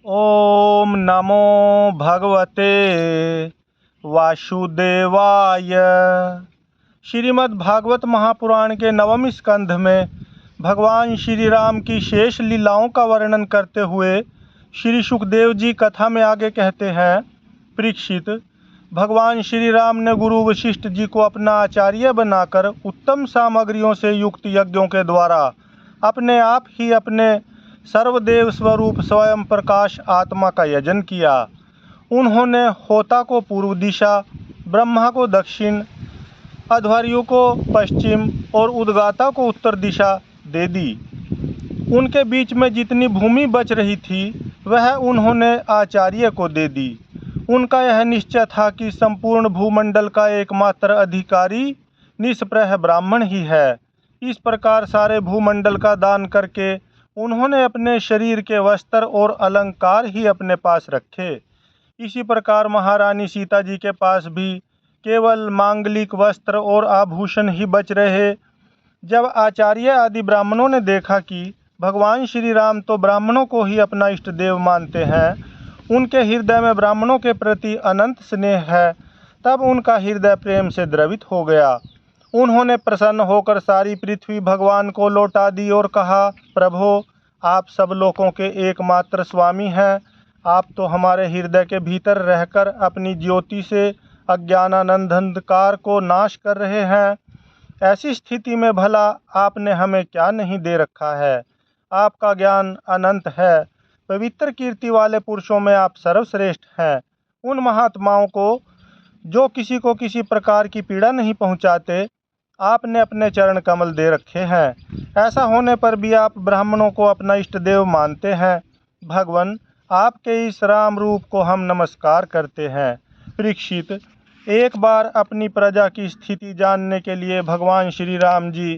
ओम नमो भगवते वासुदेवाय। श्रीमद् भागवत महापुराण के नवम स्कंध में भगवान श्री राम की शेष लीलाओं का वर्णन करते हुए श्री सुखदेव जी कथा में आगे कहते हैं, परीक्षित, भगवान श्री राम ने गुरु वशिष्ठ जी को अपना आचार्य बनाकर उत्तम सामग्रियों से युक्त यज्ञों के द्वारा अपने आप ही अपने सर्वदेव स्वरूप स्वयं प्रकाश आत्मा का यजन किया। उन्होंने होता को पूर्व दिशा, ब्रह्मा को दक्षिण, अध्वर्यु को पश्चिम और उद्गाता को उत्तर दिशा दे दी। उनके बीच में जितनी भूमि बच रही थी वह उन्होंने आचार्य को दे दी। उनका यह निश्चय था कि संपूर्ण भूमंडल का एकमात्र अधिकारी निष्प्रह ब्राह्मण ही है। इस प्रकार सारे भूमंडल का दान करके उन्होंने अपने शरीर के वस्त्र और अलंकार ही अपने पास रखे। इसी प्रकार महारानी सीता जी के पास भी केवल मांगलिक वस्त्र और आभूषण ही बच रहे। जब आचार्य आदि ब्राह्मणों ने देखा कि भगवान श्री राम तो ब्राह्मणों को ही अपना इष्ट देव मानते हैं, उनके हृदय में ब्राह्मणों के प्रति अनंत स्नेह है, तब उनका हृदय प्रेम से द्रवित हो गया। उन्होंने प्रसन्न होकर सारी पृथ्वी भगवान को लौटा दी और कहा, प्रभो, आप सब लोगों के एकमात्र स्वामी हैं। आप तो हमारे हृदय के भीतर रहकर अपनी ज्योति से अज्ञानानंद अंधकार को नाश कर रहे हैं। ऐसी स्थिति में भला आपने हमें क्या नहीं दे रखा है। आपका ज्ञान अनंत है। पवित्र कीर्ति वाले पुरुषों में आप सर्वश्रेष्ठ हैं। उन महात्माओं को जो किसी को किसी प्रकार की पीड़ा नहीं पहुंचाते, आपने अपने चरण कमल दे रखे हैं। ऐसा होने पर भी आप ब्राह्मणों को अपना इष्ट देव मानते हैं। भगवान, आपके इस राम रूप को हम नमस्कार करते हैं। परीक्षित, एक बार अपनी प्रजा की स्थिति जानने के लिए भगवान श्री राम जी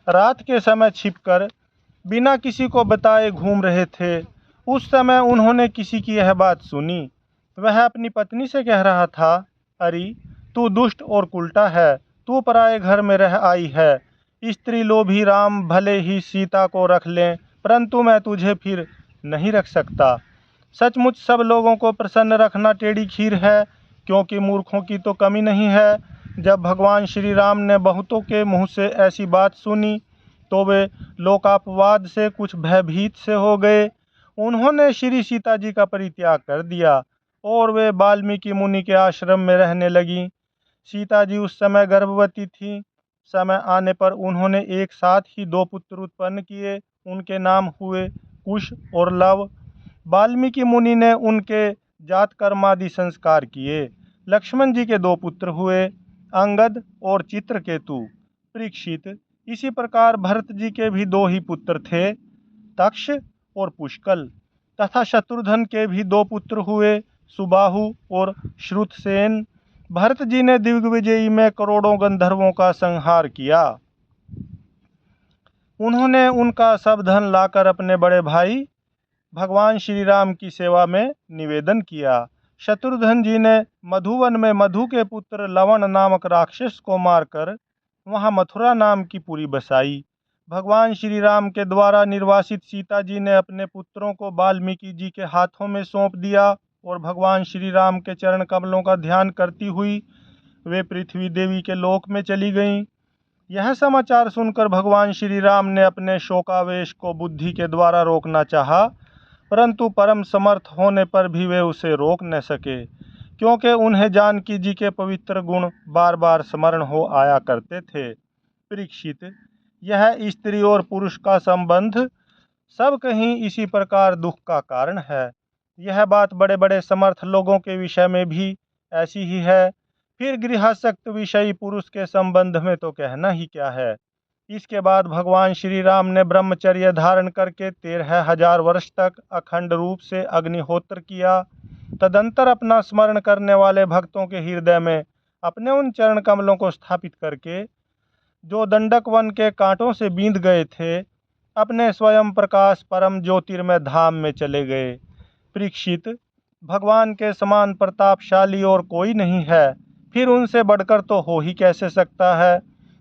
रात के समय छिपकर बिना किसी को बताए घूम रहे थे। उस समय उन्होंने किसी की यह बात सुनी। वह अपनी पत्नी से कह रहा था, अरे, तू दुष्ट और उल्टा है। तू पराए घर में रह आई है। स्त्री लोभी राम भले ही सीता को रख लें, परंतु मैं तुझे फिर नहीं रख सकता। सचमुच सब लोगों को प्रसन्न रखना टेढ़ी खीर है, क्योंकि मूर्खों की तो कमी नहीं है। जब भगवान श्री राम ने बहुतों के मुँह से ऐसी बात सुनी तो वे लोकापवाद से कुछ भयभीत से हो गए। उन्होंने श्री सीता जी का परित्याग कर दिया और वे वाल्मीकि मुनि के आश्रम में रहने लगीं। सीता जी उस समय गर्भवती थी। समय आने पर उन्होंने एक साथ ही 2 पुत्र उत्पन्न किए। उनके नाम हुए कुश और लव। वाल्मीकि मुनि ने उनके जात कर्मादि संस्कार किए। लक्ष्मण जी के 2 पुत्र हुए, अंगद और चित्रकेतु। परीक्षित, इसी प्रकार भरत जी के भी 2 ही पुत्र थे, तक्ष और पुष्कल। तथा शत्रुघ्न के भी 2 पुत्र हुए, सुबाहु और श्रुतसेन। भरत जी ने दिग्विजयी में करोड़ों गंधर्वों का संहार किया। उन्होंने उनका सब धन लाकर अपने बड़े भाई भगवान श्री राम की सेवा में निवेदन किया। शत्रुघ्न जी ने मधुवन में मधु के पुत्र लवण नामक राक्षस को मारकर वहां मथुरा नाम की पुरी बसाई। भगवान श्री राम के द्वारा निर्वासित सीता जी ने अपने पुत्रों को वाल्मीकि जी के हाथों में सौंप दिया और भगवान श्री राम के चरण कमलों का ध्यान करती हुई वे पृथ्वी देवी के लोक में चली गईं। यह समाचार सुनकर भगवान श्री राम ने अपने शोकावेश को बुद्धि के द्वारा रोकना चाहा, परंतु परम समर्थ होने पर भी वे उसे रोक न सके, क्योंकि उन्हें जानकी जी के पवित्र गुण बार बार स्मरण हो आया करते थे। परीक्षित, यह स्त्री और पुरुष का संबंध सब कहीं इसी प्रकार दुख का कारण है। यह बात बड़े बड़े समर्थ लोगों के विषय में भी ऐसी ही है। फिर गृहस्थ विषयी पुरुष के संबंध में तो कहना ही क्या है। इसके बाद भगवान श्री राम ने ब्रह्मचर्य धारण करके 13,000 वर्ष तक अखंड रूप से अग्निहोत्र किया। तदंतर अपना स्मरण करने वाले भक्तों के हृदय में अपने उन चरण कमलों को स्थापित करके, जो दंडक वन के कांटों से बींध गए थे, अपने स्वयं प्रकाश परम ज्योतिर्मय धाम में चले गए। परीक्षित, भगवान के समान प्रतापशाली और कोई नहीं है, फिर उनसे बढ़कर तो हो ही कैसे सकता है।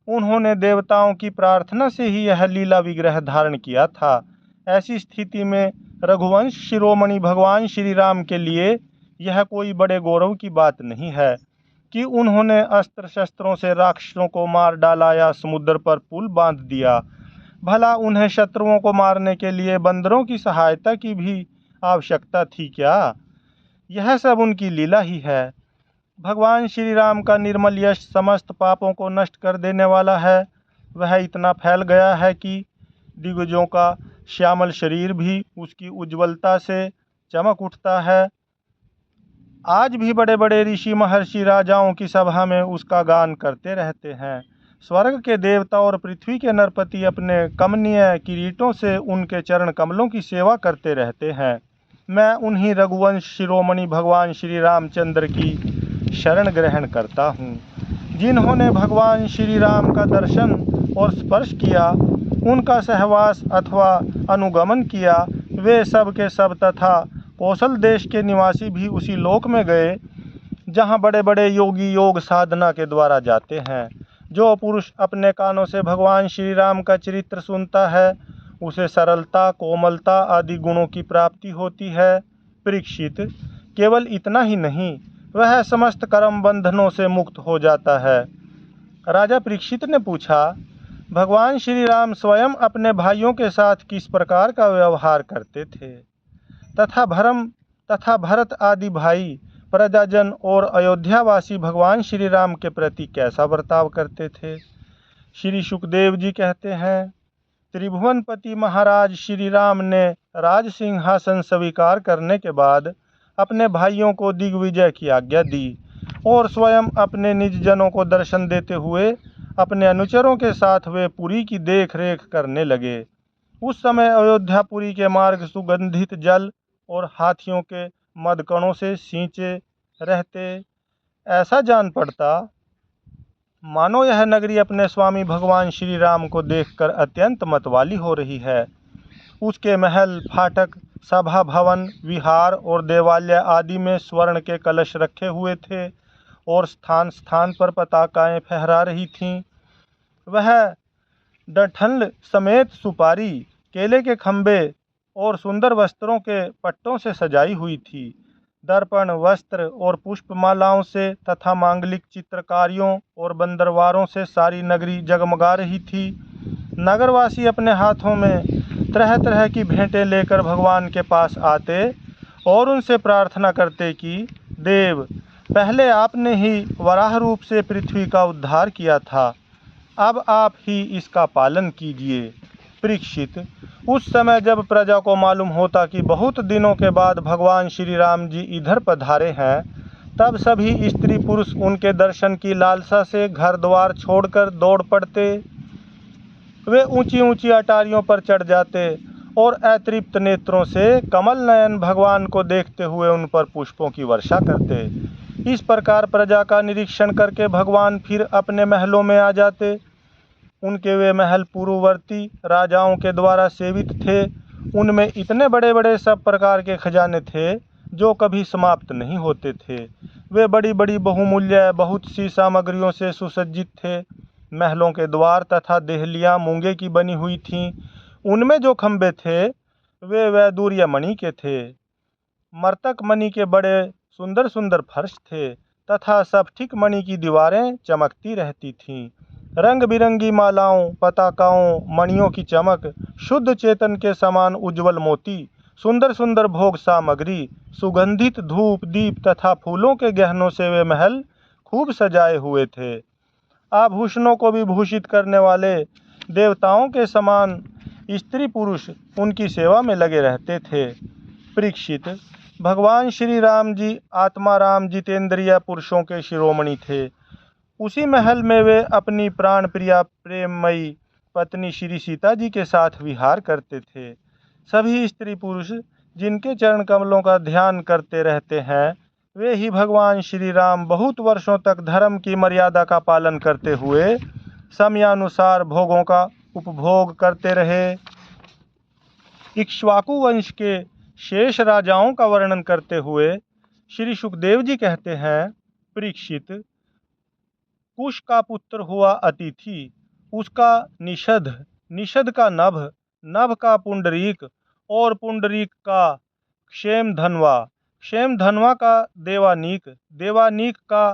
उन्होंने देवताओं की प्रार्थना से ही यह लीला विग्रह धारण किया था। ऐसी स्थिति में रघुवंश शिरोमणि भगवान श्री राम के लिए यह कोई बड़े गौरव की बात नहीं है कि उन्होंने अस्त्र शस्त्रों से राक्षसों को मार डाला या समुद्र पर पुल बांध दिया। भला उन्हें शत्रुओं को मारने के लिए बंदरों की सहायता की भी आवश्यकता थी क्या? यह सब उनकी लीला ही है। भगवान श्री राम का निर्मल यश समस्त पापों को नष्ट कर देने वाला है। वह इतना फैल गया है कि दिग्गजों का श्यामल शरीर भी उसकी उज्ज्वलता से चमक उठता है। आज भी बड़े बड़े ऋषि महर्षि राजाओं की सभा में उसका गान करते रहते हैं। स्वर्ग के देवता और पृथ्वी के नरपति अपने कमनीय किरीटों से उनके चरण कमलों की सेवा करते रहते हैं। मैं उन्हीं रघुवंश शिरोमणि भगवान श्री रामचंद्र की शरण ग्रहण करता हूँ। जिन्होंने भगवान श्री राम का दर्शन और स्पर्श किया, उनका सहवास अथवा अनुगमन किया, वे सब के सब तथा कौशल देश के निवासी भी उसी लोक में गए जहाँ बड़े बड़े योगी योग साधना के द्वारा जाते हैं। जो पुरुष अपने कानों से भगवान श्री राम का चरित्र सुनता है, उसे सरलता, कोमलता आदि गुणों की प्राप्ति होती है। परीक्षित, केवल इतना ही नहीं, वह समस्त कर्म बंधनों से मुक्त हो जाता है। राजा परीक्षित ने पूछा, भगवान श्री राम स्वयं अपने भाइयों के साथ किस प्रकार का व्यवहार करते थे तथा भरत आदि भाई, प्रजाजन और अयोध्यावासी भगवान श्री राम के प्रति कैसा बर्ताव करते थे? श्री सुखदेव जी कहते हैं, त्रिभुवनपति महाराज श्री राम ने राज सिंहासन स्वीकार करने के बाद अपने भाइयों को दिग्विजय की आज्ञा दी और स्वयं अपने निज जनों को दर्शन देते हुए अपने अनुचरों के साथ वे पुरी की देख रेख करने लगे। उस समय अयोध्यापुरी के मार्ग सुगंधित जल और हाथियों के मदकणों से सींचे रहते। ऐसा जान पड़ता मानो यह नगरी अपने स्वामी भगवान श्री राम को देखकर अत्यंत मतवाली हो रही है। उसके महल, फाटक, सभा भवन, विहार और देवालय आदि में स्वर्ण के कलश रखे हुए थे और स्थान स्थान पर पताकाएं फहरा रही थीं। वह डठल समेत सुपारी, केले के खंभे और सुंदर वस्त्रों के पट्टों से सजाई हुई थी। दर्पण, वस्त्र और पुष्पमालाओं से तथा मांगलिक चित्रकारियों और बंदरवारों से सारी नगरी जगमगा रही थी। नगरवासी अपने हाथों में तरह तरह की भेंटें लेकर भगवान के पास आते और उनसे प्रार्थना करते कि देव, पहले आपने ही वराह रूप से पृथ्वी का उद्धार किया था, अब आप ही इसका पालन कीजिए। परीक्षित, उस समय जब प्रजा को मालूम होता कि बहुत दिनों के बाद भगवान श्री राम जी इधर पधारे हैं, तब सभी स्त्री पुरुष उनके दर्शन की लालसा से घर द्वार छोड़कर दौड़ पड़ते। वे ऊंची ऊंची अटारियों पर चढ़ जाते और अतृप्त नेत्रों से कमल नयन भगवान को देखते हुए उन पर पुष्पों की वर्षा करते। इस प्रकार प्रजा का निरीक्षण करके भगवान फिर अपने महलों में आ जाते। उनके वे महल पूर्ववर्ती राजाओं के द्वारा सेवित थे। उनमें इतने बड़े बड़े सब प्रकार के खजाने थे जो कभी समाप्त नहीं होते थे। वे बड़ी बड़ी बहुमूल्य बहुत सी सामग्रियों से सुसज्जित थे। महलों के द्वार तथा देहलियाँ मूंगे की बनी हुई थीं। उनमें जो खंभे थे वे वैदूर्य मणि के थे। मरतक मणि के बड़े सुंदर सुंदर फर्श थे तथा स्फटिक मणि की दीवारें चमकती रहती थीं। रंग बिरंगी मालाओं, पताकाओं, मणियों की चमक, शुद्ध चेतन के समान उज्जवल मोती, सुंदर सुंदर भोग सामग्री, सुगंधित धूप, दीप तथा फूलों के गहनों से वे महल खूब सजाए हुए थे। आभूषणों को विभूषित करने वाले देवताओं के समान स्त्री पुरुष उनकी सेवा में लगे रहते थे। परीक्षित, भगवान श्री राम जी आत्मा राम जितेंद्रिय पुरुषों के शिरोमणि थे। उसी महल में वे अपनी प्राण प्रिया प्रेममयी पत्नी श्री सीता जी के साथ विहार करते थे। सभी स्त्री पुरुष जिनके चरण कमलों का ध्यान करते रहते हैं, वे ही भगवान श्री राम बहुत वर्षों तक धर्म की मर्यादा का पालन करते हुए समयानुसार भोगों का उपभोग करते रहे। इक्ष्वाकु वंश के शेष राजाओं का वर्णन करते हुए श्री सुखदेव जी कहते हैं, परीक्षित, कुश का पुत्र हुआ अतिथि, उसका निषद, निषद का नभ, नभ का पुंडरीक और पुंडरीक का क्षेमधन्वा, क्षेमधन्वा का देवानीक, देवानीक का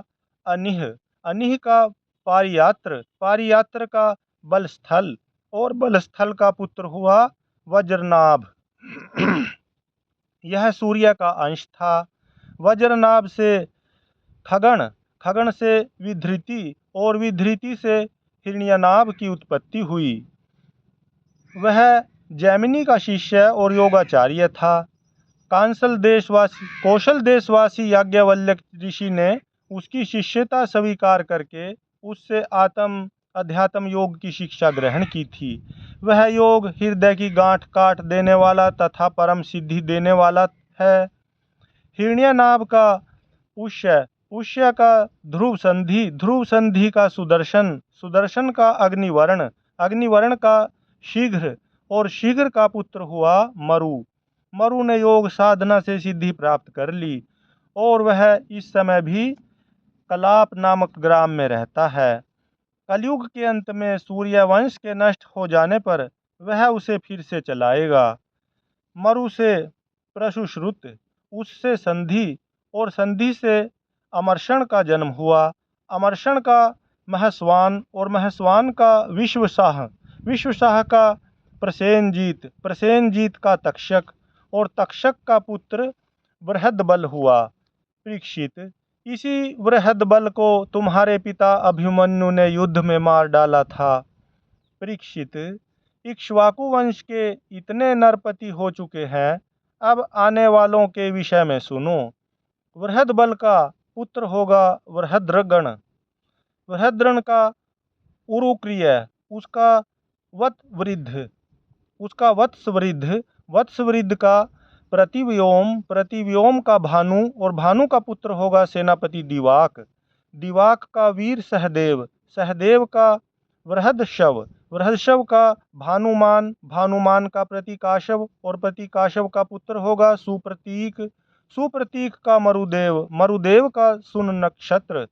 अनिह, अनिह का पारियात्र, पारियात्र का बलस्थल और बलस्थल का पुत्र हुआ वज्रनाभ। यह सूर्य का अंश था। वज्रनाभ से खगन, खगन से विधृति और विधृति से हिरण्यनाभ की उत्पत्ति हुई। वह जैमिनी का शिष्य और योगाचार्य था। कौशल देशवासी याज्ञवल्क्य ऋषि ने उसकी शिष्यता स्वीकार करके उससे अध्यात्म योग की शिक्षा ग्रहण की थी। वह योग हृदय की गांठ काट देने वाला तथा परम सिद्धि देने वाला है। हिरण्यनाभ का पुष्य, पुष्य का ध्रुव संधि, ध्रुव संधि का सुदर्शन, सुदर्शन का अग्निवर्ण, अग्निवर्ण का शीघ्र और शीघ्र का पुत्र हुआ मरु। मरु ने योग साधना से सिद्धि प्राप्त कर ली और वह इस समय भी कलाप नामक ग्राम में रहता है। कलयुग के अंत में सूर्यवंश के नष्ट हो जाने पर वह उसे फिर से चलाएगा। मरु से प्रसुश्रुत, उससे संधि और संधि से अमर्षण का जन्म हुआ। अमर्षण का महस्वान और महस्वान का विश्वसाह, विश्वसाह का प्रसेनजीत, प्रसेनजीत का तक्षक और तक्षक का पुत्र बृहदबल हुआ। परीक्षित, इसी बृहदबल को तुम्हारे पिता अभिमन्यु ने युद्ध में मार डाला था। परीक्षित, इक्ष्वाकु वंश के इतने नरपति हो चुके हैं, अब आने वालों के विषय में सुनो। बृहदबल का पुत्र होगा बृहद्रगण, बृहद्रण का उरुक्रिय, उसका वत्सवृद्ध, उसका वत्सवृद्ध, वत्सवृद्ध का प्रतिव्योम, प्रतिव्योम का भानु और भानु का पुत्र होगा सेनापति दिवाक, दिवाक का वीर सहदेव, सहदेव का बृहदशव, बृहदशव का भानुमान, भानुमान का प्रतिकाशव और प्रतिकाशव का पुत्र होगा सुप्रतीक, सुप्रतीक का मरुदेव, मरुदेव का सुन नक्षत्र,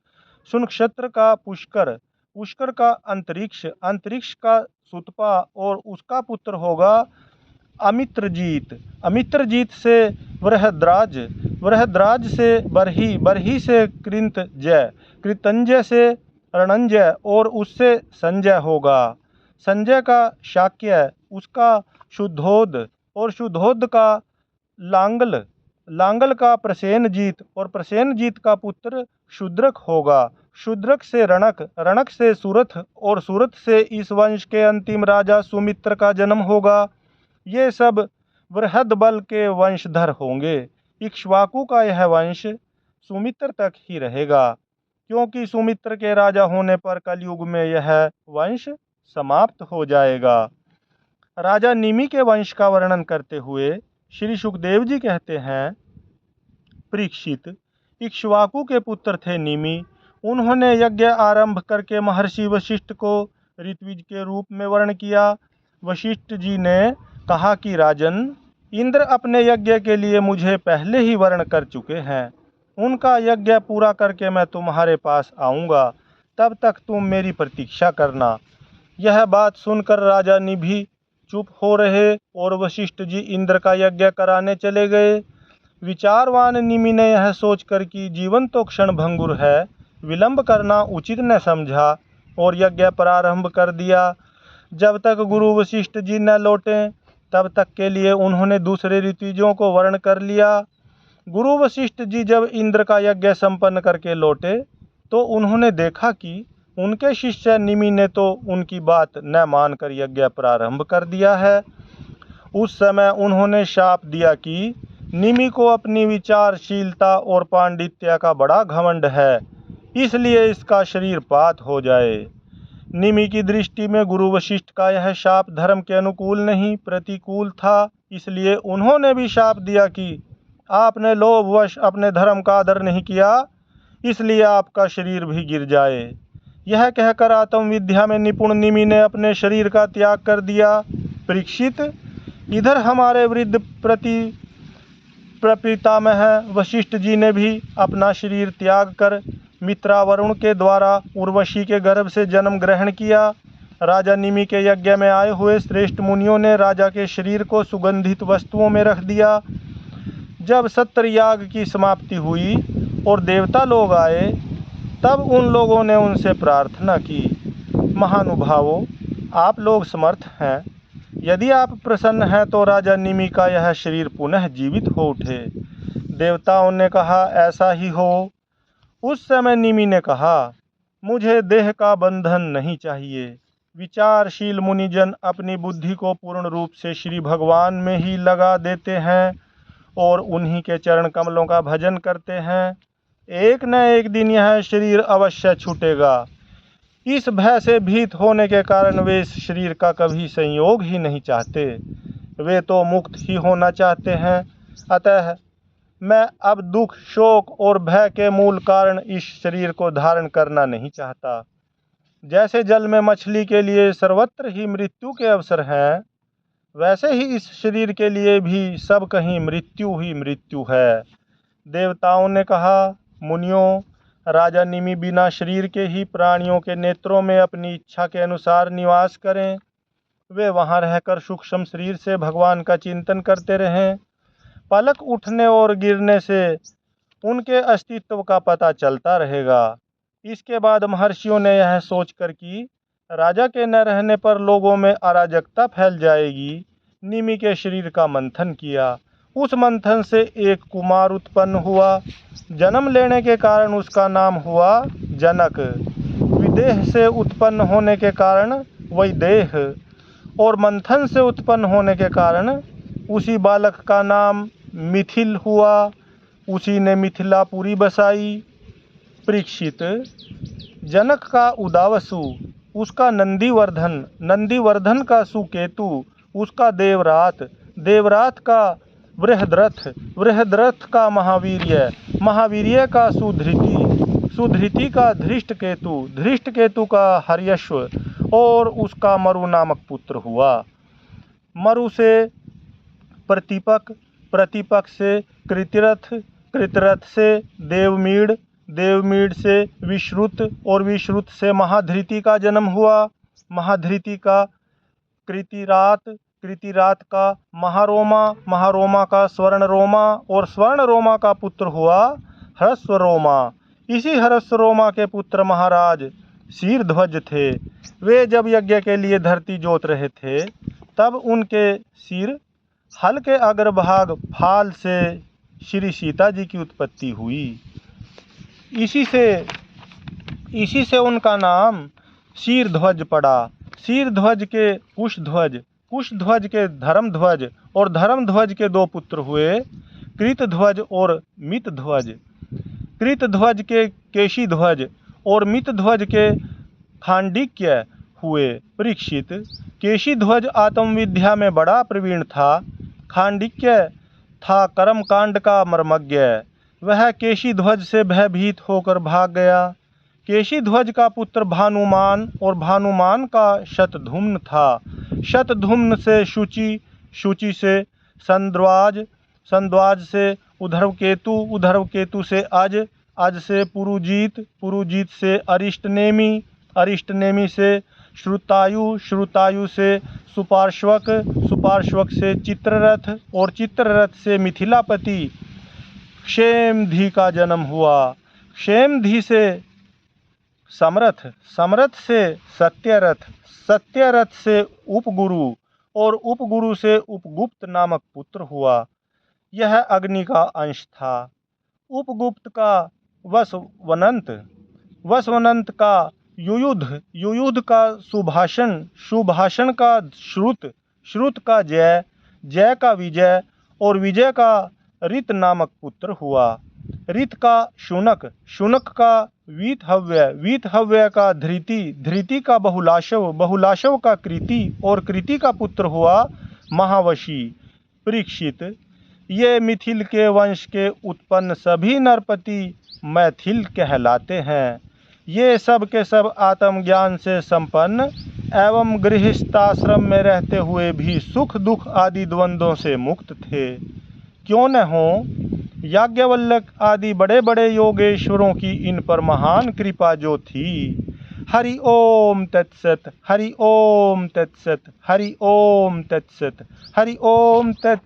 सुन नक्षत्र का पुष्कर, पुष्कर का अंतरिक्ष, अंतरिक्ष का सुतपा और उसका पुत्र होगा अमित्रजीत, अमित्रजीत से बृहद्राज, बृहद्राज से बरही, बरही से कृतंजय, कृतंजय से रणंजय और उससे संजय होगा। संजय का शाक्य, उसका शुद्धोद और शुद्धोद का लांगल, लांगल का प्रसेनजीत और प्रसेनजीत का पुत्र शूद्रक होगा। शूद्रक से रणक, रणक से सूरथ और सूरथ से इस वंश के अंतिम राजा सुमित्र का जन्म होगा। ये सब बृहदबल के वंशधर होंगे। इक्ष्वाकु का यह वंश सुमित्र तक ही रहेगा, क्योंकि सुमित्र के राजा होने पर कलयुग में यह वंश समाप्त हो जाएगा। राजा निमि के वंश का वर्णन करते हुए श्री सुखदेव जी कहते हैं, परीक्षित, इक्ष्वाकु के पुत्र थे निमि। उन्होंने यज्ञ आरंभ करके महर्षि वशिष्ठ को ऋत्विज के रूप में वर्ण किया। वशिष्ठ जी ने कहा कि राजन, इंद्र अपने यज्ञ के लिए मुझे पहले ही वर्ण कर चुके हैं। उनका यज्ञ पूरा करके मैं तुम्हारे पास आऊँगा, तब तक तुम मेरी प्रतीक्षा करना। यह बात सुनकर राजा निभि चुप हो रहे और वशिष्ठ जी इंद्र का यज्ञ कराने चले गए। विचारवान निमि ने यह सोचकर कि जीवन तो क्षण भंगुर है, विलंब करना उचित न समझा और यज्ञ प्रारंभ कर दिया। जब तक गुरु वशिष्ठ जी न लौटे तब तक के लिए उन्होंने दूसरे ऋत्विजों को वर्ण कर लिया। गुरु वशिष्ठ जी जब इंद्र का यज्ञ संपन्न करके लौटे तो उन्होंने देखा कि उनके शिष्य निमि ने तो उनकी बात न मानकर यज्ञ प्रारंभ कर दिया है। उस समय उन्होंने शाप दिया कि निमि को अपनी विचारशीलता और पांडित्य का बड़ा घमंड है, इसलिए इसका शरीर पात हो जाए। निमि की दृष्टि में गुरु वशिष्ठ का यह शाप धर्म के अनुकूल नहीं प्रतिकूल था, इसलिए उन्होंने भी शाप दिया कि आपने लोभवश अपने धर्म का आदर नहीं किया, इसलिए आपका शरीर भी गिर जाए। यह कहकर आत्म विद्या में निपुण निमि ने अपने शरीर का त्याग कर दिया। परीक्षित, इधर हमारे वृद्ध प्रपितामह वशिष्ठ जी ने भी अपना शरीर त्याग कर मित्रावरुण के द्वारा उर्वशी के गर्भ से जन्म ग्रहण किया। राजा निमि के यज्ञ में आए हुए श्रेष्ठ मुनियों ने राजा के शरीर को सुगंधित वस्तुओं में रख दिया। जब सत्र याग की समाप्ति हुई और देवता लोग आए, तब उन लोगों ने उनसे प्रार्थना की, महानुभावों, आप लोग समर्थ हैं, यदि आप प्रसन्न हैं तो राजा निमि का यह शरीर पुनः जीवित हो उठे। देवताओं ने कहा, ऐसा ही हो। उस समय निमि ने कहा, मुझे देह का बंधन नहीं चाहिए। विचारशील मुनिजन अपनी बुद्धि को पूर्ण रूप से श्री भगवान में ही लगा देते हैं और उन्हीं के चरण कमलों का भजन करते हैं। एक न एक दिन यह शरीर अवश्य छूटेगा। इस भय से भीत होने के कारण वे इस शरीर का कभी संयोग ही नहीं चाहते। वे तो मुक्त ही होना चाहते हैं। अतः मैं अब दुख, शोक और भय के मूल कारण इस शरीर को धारण करना नहीं चाहता। जैसे जल में मछली के लिए सर्वत्र ही मृत्यु के अवसर हैं, वैसे ही इस शरीर के लिए भी सब कहीं मृत्यु ही मृत्यु है। देवताओं ने कहा, मुनियों, राजा निमि बिना शरीर के ही प्राणियों के नेत्रों में अपनी इच्छा के अनुसार निवास करें। वे वहाँ रहकर सूक्ष्म शरीर से भगवान का चिंतन करते रहें। पलक उठने और गिरने से उनके अस्तित्व का पता चलता रहेगा। इसके बाद महर्षियों ने यह सोचकर कि राजा के न रहने पर लोगों में अराजकता फैल जाएगी, निमि के शरीर का मंथन किया। उस मंथन से एक कुमार उत्पन्न हुआ। जन्म लेने के कारण उसका नाम हुआ जनक। विदेह से उत्पन्न होने के कारण वैदेह, और मंथन से उत्पन्न होने के कारण उसी बालक का नाम मिथिल हुआ। उसी ने मिथिलापुरी बसाई। परीक्षित, जनक का उदावसु, उसका नंदीवर्धन, नंदीवर्धन का सुकेतु, उसका देवरात, देवरात का बृहद्रथ, बृहद्रथ का महावीर्य, महावीर्य का सुधृति, सुधृति का धृष्टकेतु, धृष्टकेतु का हर्यश्व, और उसका मरु नामक पुत्र हुआ। मरु से प्रतिपक, प्रतिपक से कृतिरथ, कृतरथ से देवमीड़, देवमीड़ से विश्रुत, और विश्रुत से महाधृति का जन्म हुआ। महाधृति का कृतिरात, कृतिरात का महारोमा, महारोमा का स्वर्णरोमा, और स्वर्णरोमा का पुत्र हुआ हर्षरोमा। इसी हर्षरोमा के पुत्र महाराज शीरध्वज थे। वे जब यज्ञ के लिए धरती जोत रहे थे, तब उनके सिर हल के अग्रभाग फाल से श्री सीता जी की उत्पत्ति हुई। इसी से उनका नाम शीरध्वज पड़ा। शीरध्वज के कुशध्वज, कुशध्वज के धर्मध्वज, और धर्मध्वज के दो पुत्र हुए, कृतध्वज और मितध्वज। कृतध्वज के केशीध्वज और मितध्वज के खांडिक्य हुए। परीक्षित, केशीध्वज आत्मविद्या में बड़ा प्रवीण था। खांडिक्य था कर्मकांड का मर्मज्ञ। वह केशीध्वज से भयभीत होकर भाग गया। केशीध्वज का पुत्र भानुमान, और भानुमान का शतधुम्न था। शतधुम्न से शुचि, शुचि से संद्वाज, संद्वाज से उधर्वकेतु, उधर्वकेतु से अज, अज से पुरुजीत, पुरुजीत से अरिष्टनेमि, अरिष्टनेमि से श्रुतायु, श्रुतायु से सुपार्श्वक, सुपार्श्वक से चित्ररथ, और चित्ररथ से मिथिलापति क्षेमधि का जन्म हुआ। क्षेमधि से समरथ, समरथ से सत्यरथ, सत्यरथ से उपगुरु, और उपगुरु से उपगुप्त नामक पुत्र हुआ। यह अग्नि का अंश था। उपगुप्त का वसवनंत, वसवनंत का युयुध, युयुध का सुभाषण, सुभाषण का श्रुत, श्रुत का जय, जय का विजय, और विजय का ऋत नामक पुत्र हुआ। ऋत का शुनक, शुनक का वीतहव्य, वीतहव्य का धृति, धृति का बहुलाशव, बहुलाशव का कृति, और कृति का पुत्र हुआ महावशी। परीक्षित, ये मिथिल के वंश के उत्पन्न सभी नरपति मैथिल कहलाते हैं। ये सब के सब आत्मज्ञान से संपन्न एवं गृहस्थाश्रम में रहते हुए भी सुख दुख आदि द्वंद्वों से मुक्त थे। क्यों न हो, याज्ञवल्क्य आदि बड़े बड़े योगेश्वरों की इन पर महान कृपा जो थी, हरि ओम तत्सत, हरि ओम तत्सत, हरि ओम तत्सत, हरि ओम तत्